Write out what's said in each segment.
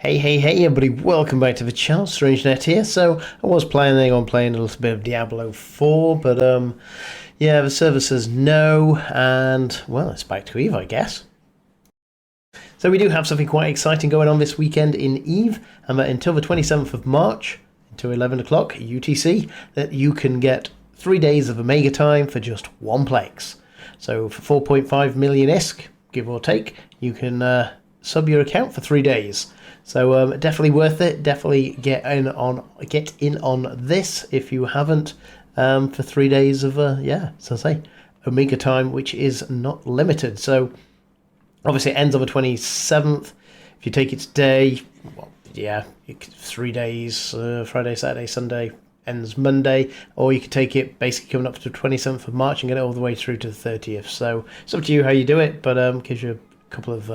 Hey everybody, welcome back to the channel. StrangeNet here. So I was planning on playing a little bit of Diablo 4, but yeah, the server says no, and well, it's back to Eve, I guess. So we do have something quite exciting going on this weekend in Eve, and until the 27th of March, until 11 o'clock UTC, that you can get 3 days of Omega time for just one PLEX. So for 4.5 million ISK, give or take, you can sub your account for 3 days. So definitely worth it. Definitely get in on this if you haven't for 3 days of yeah, so I say Omega time, which is not limited. So obviously it ends on the 27th. If you take it today, well, yeah, 3 days, Friday, Saturday, Sunday, ends Monday, or you could take it basically coming up to the 27th of March and get it all the way through to the 30th. So it's up to you how you do it, but gives you a couple of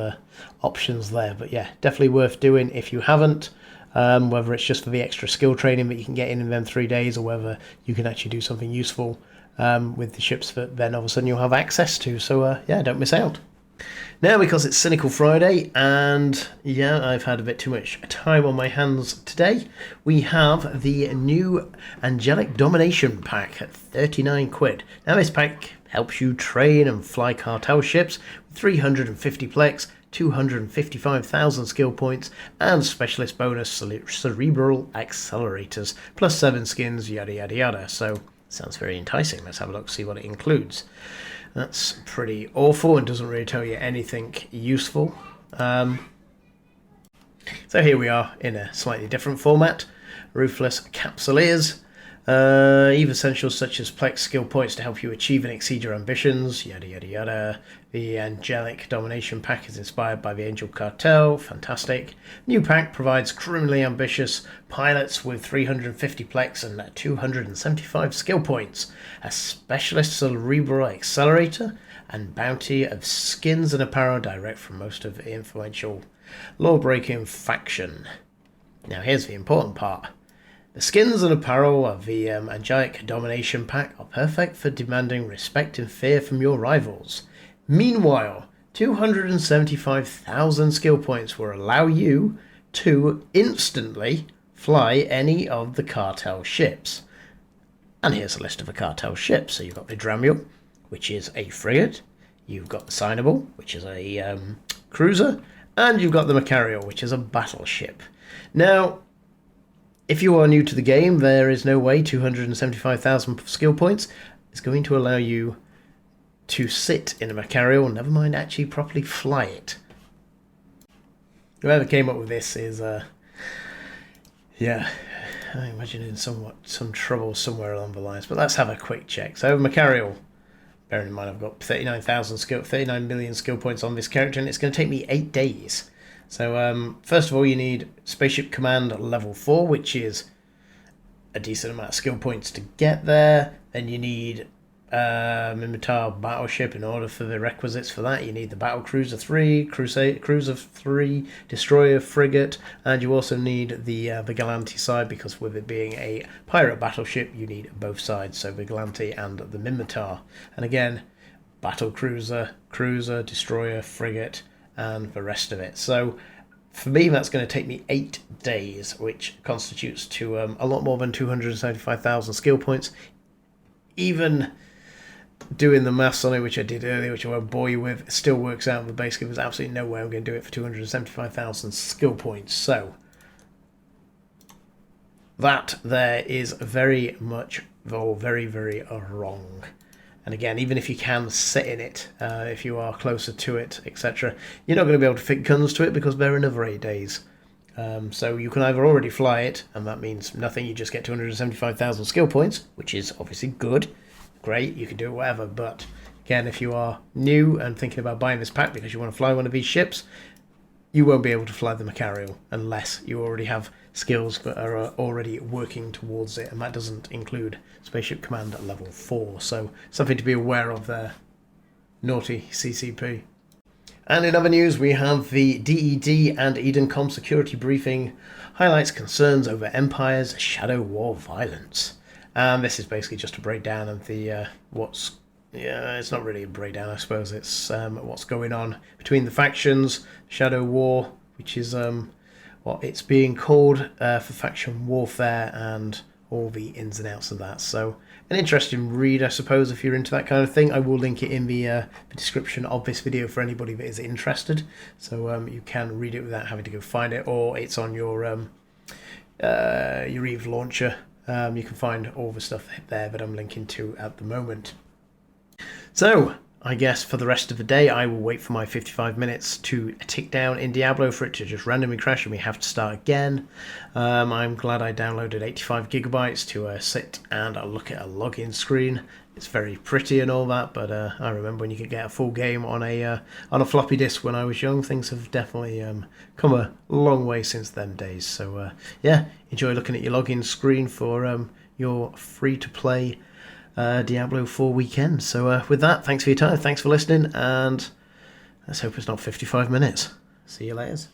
options there. But yeah, definitely worth doing if you haven't, whether it's just for the extra skill training that you can get in them 3 days, or whether you can actually do something useful with the ships that then all of a sudden you'll have access to. So yeah, don't miss out. Now, because it's Cynical Friday, and yeah, I've had a bit too much time on my hands today, we have the new Angelic Domination pack at 39 quid. Now, this pack helps you train and fly cartel ships with 350 PLEX, 255,000 skill points, and specialist bonus cerebral accelerators, plus 7 skins, yada yada yada. So, sounds very enticing. Let's have a look, see what it includes. That's pretty awful and doesn't really tell you anything useful. So here we are in a slightly different format. Ruthless Capsuleers. Eve essentials such as PLEX skill points to help you achieve and exceed your ambitions, yada yada yada. The Angelic Domination pack is inspired by the Angel Cartel, fantastic. New pack provides criminally ambitious pilots with 350 PLEX and 275 skill points, a specialist cerebral accelerator, and bounty of skins and apparel direct from most of the influential law-breaking faction. Now here's the important part. The skins and apparel of the Angelic Domination pack are perfect for demanding respect and fear from your rivals. Meanwhile, 275,000 skill points will allow you to instantly fly any of the cartel ships. And here's a list of the cartel ships. So you've got the Dramiel, which is a frigate. You've got the Signable, which is a cruiser. And you've got the Macarial, which is a battleship. Now, if you are new to the game, there is no way 275,000 skill points is going to allow you to sit in a Macarial, never mind actually properly fly it. Whoever came up with this is, yeah, I imagine in some trouble somewhere along the lines. But let's have a quick check. So Macarial, bearing in mind I've got 39 million skill points on this character, and it's going to take me 8 days. So first of all, you need Spaceship Command level 4, which is a decent amount of skill points to get there. Then you need Minotaur Battleship in order for the requisites for that. You need the Battle Cruiser 3, Cruiser 3, Destroyer Frigate, and you also need the Vigilante side, because with it being a pirate battleship, you need both sides, so Vigilante and the Minotaur. And again, Battle Cruiser, Destroyer, Frigate, and the rest of it. So for me, that's going to take me 8 days, which constitutes to a lot more than 275,000 skill points. Even doing the maths on it, which I did earlier, which I won't bore you with, it still works out. But basically, there's absolutely no way I'm going to do it for 275,000 skill points. So that there is very much, very, very wrong. And again, even if you can sit in it, if you are closer to it, etc., you're not going to be able to fit guns to it because they're another 8 days. So you can either already fly it, and that means nothing, you just get 275,000 skill points, which is obviously good, great, you can do whatever. But again, if you are new and thinking about buying this pack because you want to fly one of these ships, you won't be able to fly the Macarial unless you already have skills that are already working towards it, and that doesn't include Spaceship Command at level 4, so something to be aware of there. Naughty CCP. And in other news, we have the DED and EdenCom security briefing highlights concerns over Empire's shadow war violence. And this is basically just a breakdown of the it's not really a breakdown, I suppose. It's what's going on between the factions, shadow war, which is what it's being called for faction warfare and all the ins and outs of that. So an interesting read, I suppose, if you're into that kind of thing. I will link it in the description of this video for anybody that is interested. So you can read it without having to go find it, or it's on your Eve launcher. You can find all the stuff there that I'm linking to at the moment. So I guess for the rest of the day, I will wait for my 55 minutes to tick down in Diablo for it to just randomly crash and we have to start again. I'm glad I downloaded 85 gigabytes to sit and look at a login screen. It's very pretty and all that, but I remember when you could get a full game on a floppy disk when I was young. Things have definitely come a long way since them days. So yeah, enjoy looking at your login screen for your free-to-play Diablo 4 weekend. So with that, thanks for your time, thanks for listening, and let's hope it's not 55 minutes. See you later.